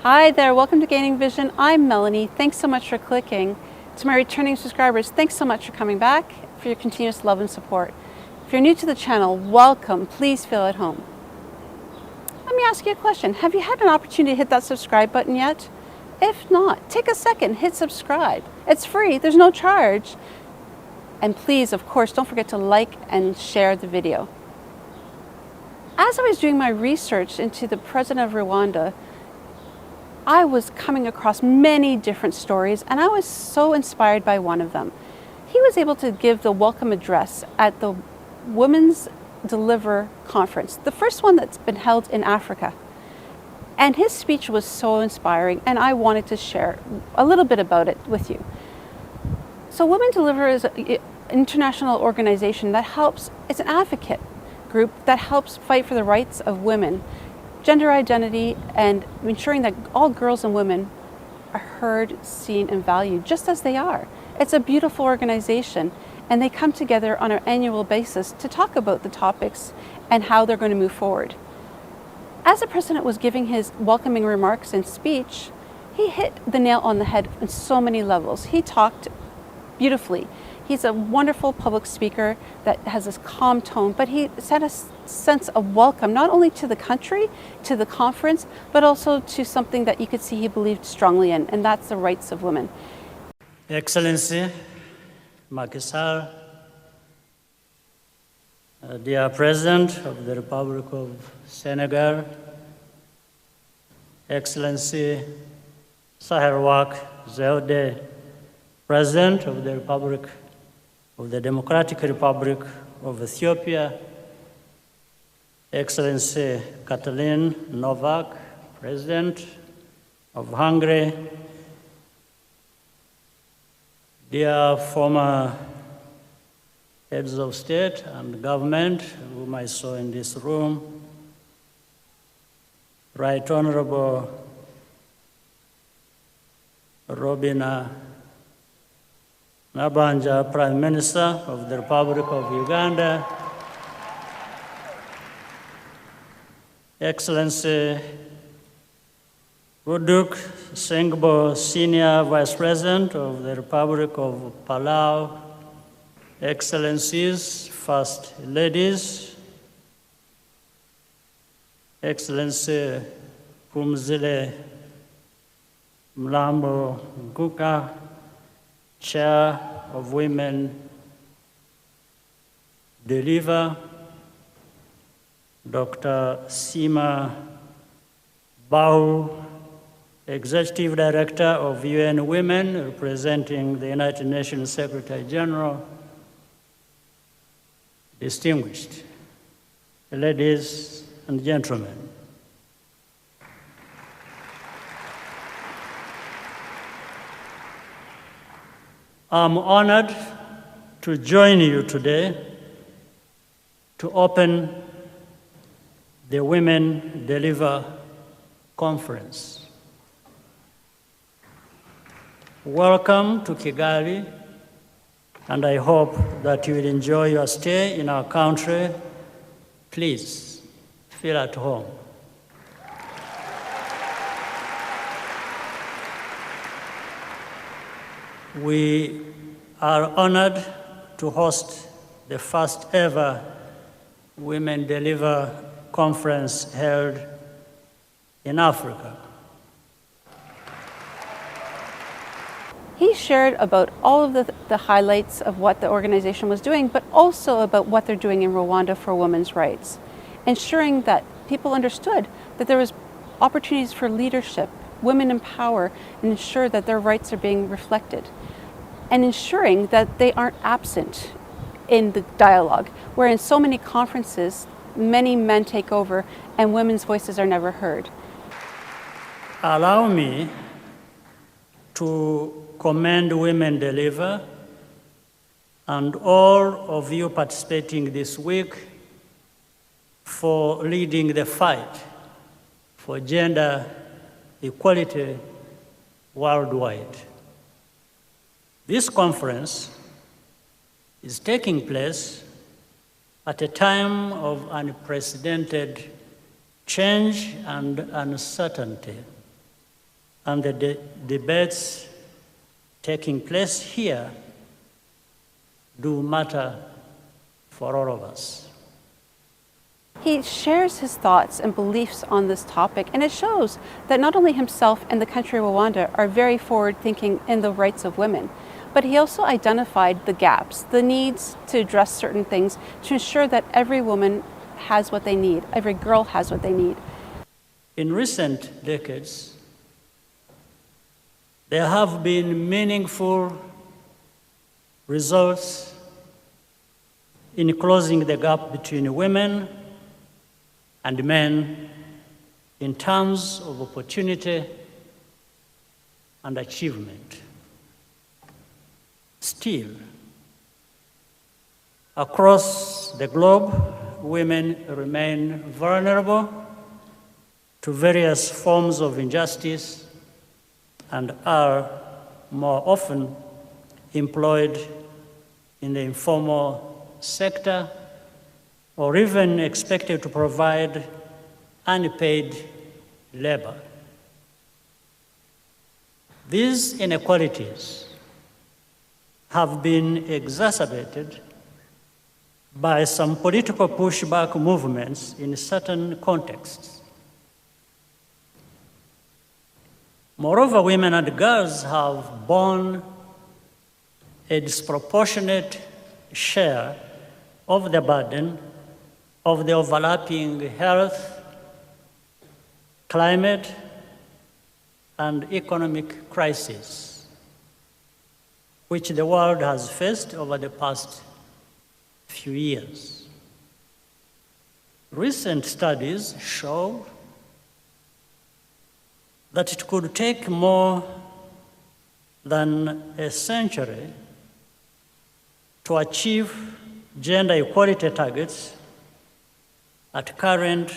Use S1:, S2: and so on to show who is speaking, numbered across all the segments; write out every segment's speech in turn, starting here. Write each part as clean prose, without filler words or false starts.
S1: Hi there, welcome to Gaining Vision. I'm Melanie. Thanks so much for clicking. To my returning subscribers, thanks so much for coming back, for your continuous love and support. If you're new to the channel, welcome. Please feel at home. Let me ask you a question. Have you had an opportunity to hit that subscribe button yet? If not, take a second, hit subscribe. It's free, there's no charge. And please, of course, don't forget to like and share the video. As I was doing my research into the president of Rwanda, I was coming across many different stories, and I was so inspired by one of them. He was able to give the welcome address at the Women's Deliver Conference, the first one that's been held in Africa. And his speech was so inspiring, and I wanted to share a little bit about it with you. So Women Deliver is an international organization that helps, it's an advocate group that helps fight for the rights of women, gender identity, and ensuring that all girls and women are heard, seen, and valued just as they are. It's a beautiful organization, and they come together on an annual basis to talk about the topics and how they're going to move forward. As the president was giving his welcoming remarks and speech, he hit the nail on the head on so many levels. He talked beautifully. He's a wonderful public speaker that has this calm tone, but he set a sense of welcome, not only to the country, to the conference, but also to something that you could see he believed strongly in, and that's the rights of women.
S2: Excellency, Macky Sall, dear President of the Republic of Senegal, Excellency Sahle-Work Zewde, President of the Republic of the Democratic Republic of Ethiopia, Excellency Katalin Novak, President of Hungary, dear former heads of state and government whom I saw in this room, Right Honorable Robina Nabanja, Prime Minister of the Republic of Uganda, Excellency Buduk Sengbo, Senior Vice President of the Republic of Palau, Excellencies, First Ladies, Excellency Phumzile Mlambo Nguka, Chair of Women Deliver, Dr. Sima Bau, Executive Director of UN Women, representing the United Nations Secretary General, distinguished ladies and gentlemen. I'm honored to join you today to open the Women Deliver Conference. Welcome to Kigali, and I hope that you will enjoy your stay in our country. Please feel at home. We are honored to host the first ever Women Deliver Conference held in Africa.
S1: He shared about all of the highlights of what the organization was doing, but also about what they're doing in Rwanda for women's rights, ensuring that people understood that there was opportunities for leadership, women in power, and ensure that their rights are being reflected, and ensuring that they aren't absent in the dialogue, where in so many conferences, many men take over and women's voices are never heard.
S2: Allow me to commend Women Deliver and all of you participating this week for leading the fight for gender equality worldwide. This conference is taking place at a time of unprecedented change and uncertainty. and the debates taking place here do matter for all of us.
S1: He shares his thoughts and beliefs on this topic, and it shows that not only himself and the country of Rwanda are very forward-thinking in the rights of women, but he also identified the gaps, the needs to address certain things to ensure that every woman has what they need, every girl has what they need.
S2: In recent decades, there have been meaningful results in closing the gap between women and men in terms of opportunity and achievement. Still, across the globe, women remain vulnerable to various forms of injustice and are more often employed in the informal sector or even expected to provide unpaid labor. These inequalities have been exacerbated by some political pushback movements in certain contexts. Moreover, women and girls have borne a disproportionate share of the burden of the overlapping health, climate, and economic crises, which the world has faced over the past few years. Recent studies show that it could take more than a century to achieve gender equality targets at current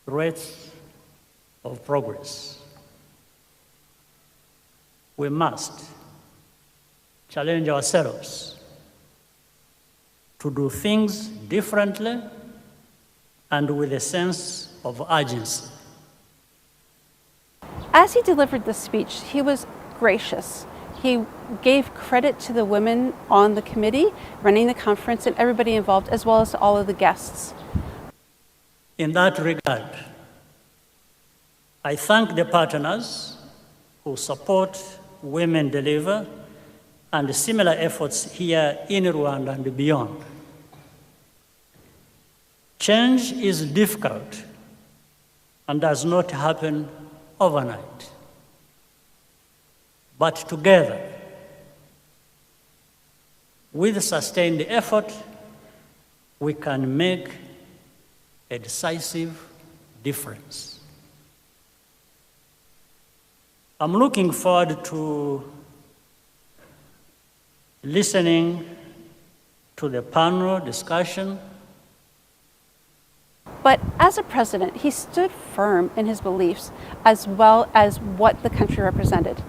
S2: rates of progress. We must challenge ourselves to do things differently and with a sense of urgency.
S1: As he delivered the speech, he was gracious. He gave credit to the women on the committee running the conference and everybody involved, as well as all of the guests.
S2: In that regard, I thank the partners who support Women Deliver and similar efforts here in Rwanda and beyond. Change is difficult and does not happen overnight. But together, with sustained effort, we can make a decisive difference. I'm looking forward to listening to the panel discussion.
S1: But as a president, he stood firm in his beliefs as well as what the country represented.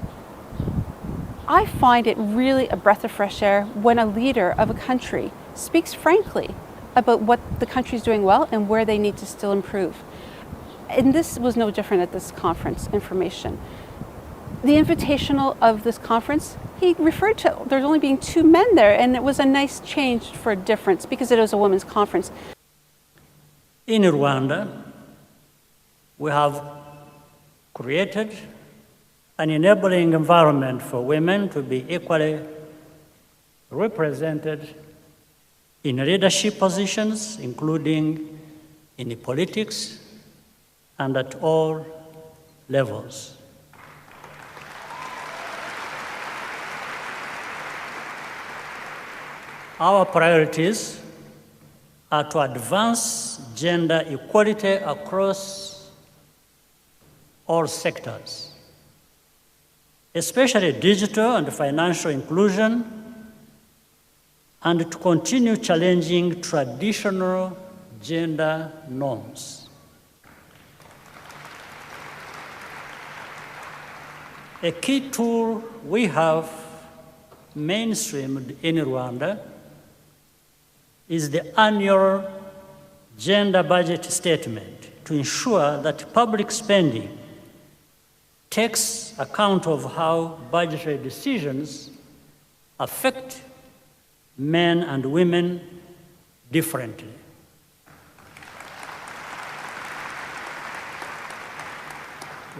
S1: I find it really a breath of fresh air when a leader of a country speaks frankly about what the country is doing well and where they need to still improve. And this was no different at this conference information. The invitational of this conference, he referred to there's only being 2 men there, and it was a nice change for a difference because it was a women's conference.
S2: In Rwanda, we have created an enabling environment for women to be equally represented in leadership positions, including in politics and at all levels. Our priorities are to advance gender equality across all sectors, especially digital and financial inclusion, and to continue challenging traditional gender norms. A key tool we have mainstreamed in Rwanda is the annual gender budget statement to ensure that public spending takes account of how budgetary decisions affect men and women differently.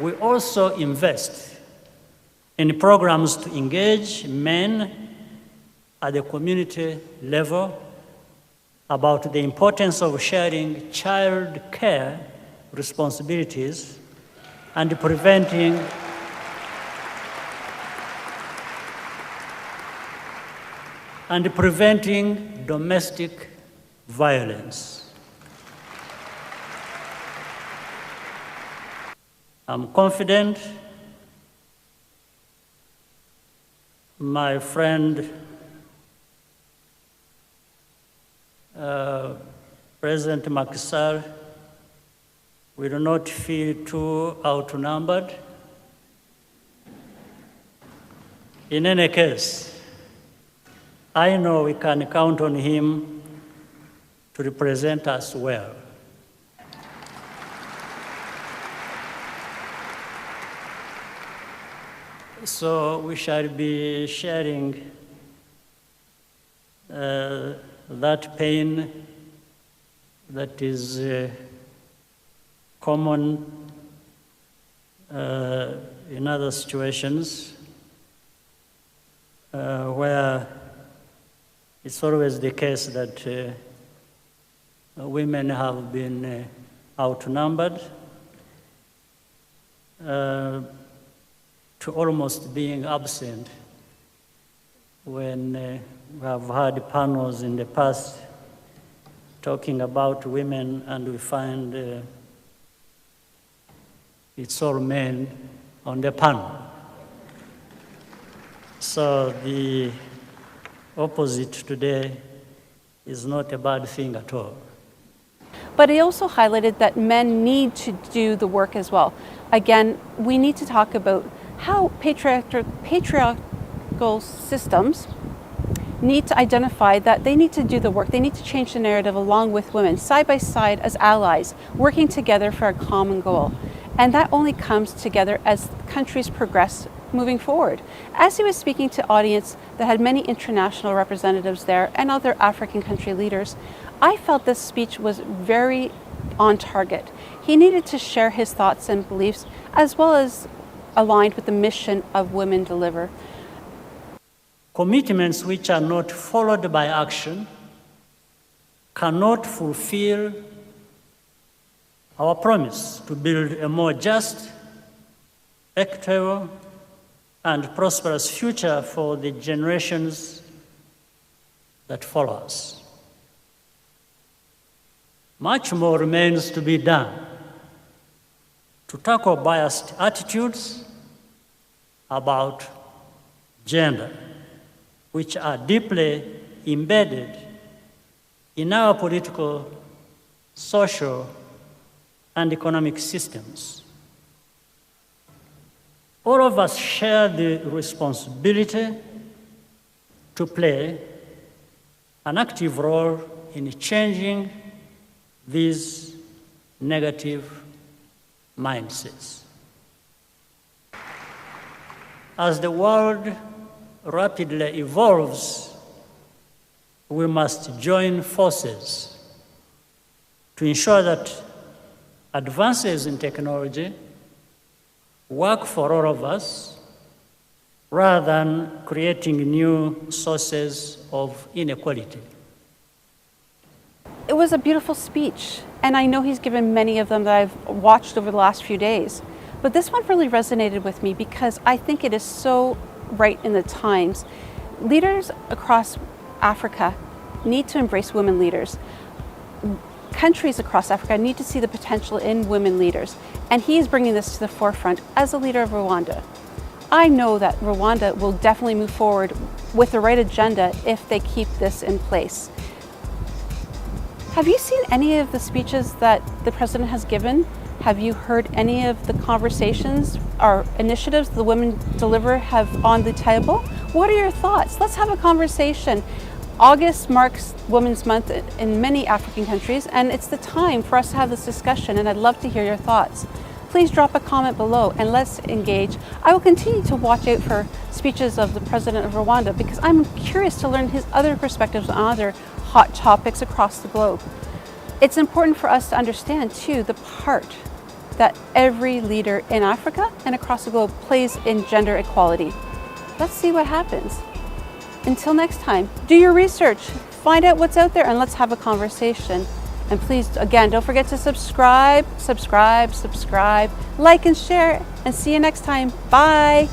S2: We also invest in programs to engage men at the community level about the importance of sharing child care responsibilities and preventing domestic violence. I'm confident my friend President Macky Sall will not feel too outnumbered. In any case, I know we can count on him to represent us well. So we shall be sharing that pain that is common in other situations where it's always the case that women have been outnumbered to almost being absent when we have had panels in the past talking about women and we find it's all men on the panel. So the opposite today is not a bad thing at all.
S1: But he also highlighted that men need to do the work as well. Again, we need to talk about how patriarchal systems need to identify that they need to do the work. They need to change the narrative along with women, side by side as allies, working together for a common goal. And that only comes together as countries progress moving forward. As he was speaking to audience that had many international representatives there and other African country leaders, I felt this speech was very on target. He needed to share his thoughts and beliefs as well as aligned with the mission of Women Deliver.
S2: Commitments which are not followed by action cannot fulfill our promise to build a more just, equitable, and prosperous future for the generations that follow us. Much more remains to be done to tackle biased attitudes about gender, which are deeply embedded in our political, social, and economic systems. All of us share the responsibility to play an active role in changing these negative mindsets. As the world rapidly evolves, we must join forces to ensure that advances in technology work for all of us rather than creating new sources of inequality.
S1: It was a beautiful speech, and I know he's given many of them that I've watched over the last few days. But this one really resonated with me because I think it is so right in the times. Leaders across Africa need to embrace women leaders. Countries across Africa need to see the potential in women leaders, and he is bringing this to the forefront as a leader of Rwanda. I know that Rwanda will definitely move forward with the right agenda if they keep this in place. Have you seen any of the speeches that the president has given? Have you heard any of the conversations or initiatives the Women Deliver have on the table? What are your thoughts? Let's have a conversation. August marks Women's Month in many African countries, and it's the time for us to have this discussion, and I'd love to hear your thoughts. please drop a comment below and let's engage. I will continue to watch out for speeches of the President of Rwanda because I'm curious to learn his other perspectives on other hot topics across the globe. It's important for us to understand too the part that every leader in Africa and across the globe plays in gender equality. Let's see what happens. Until next time, do your research, find out what's out there, and let's have a conversation. And please, again, don't forget to subscribe, like and share, and see you next time. Bye.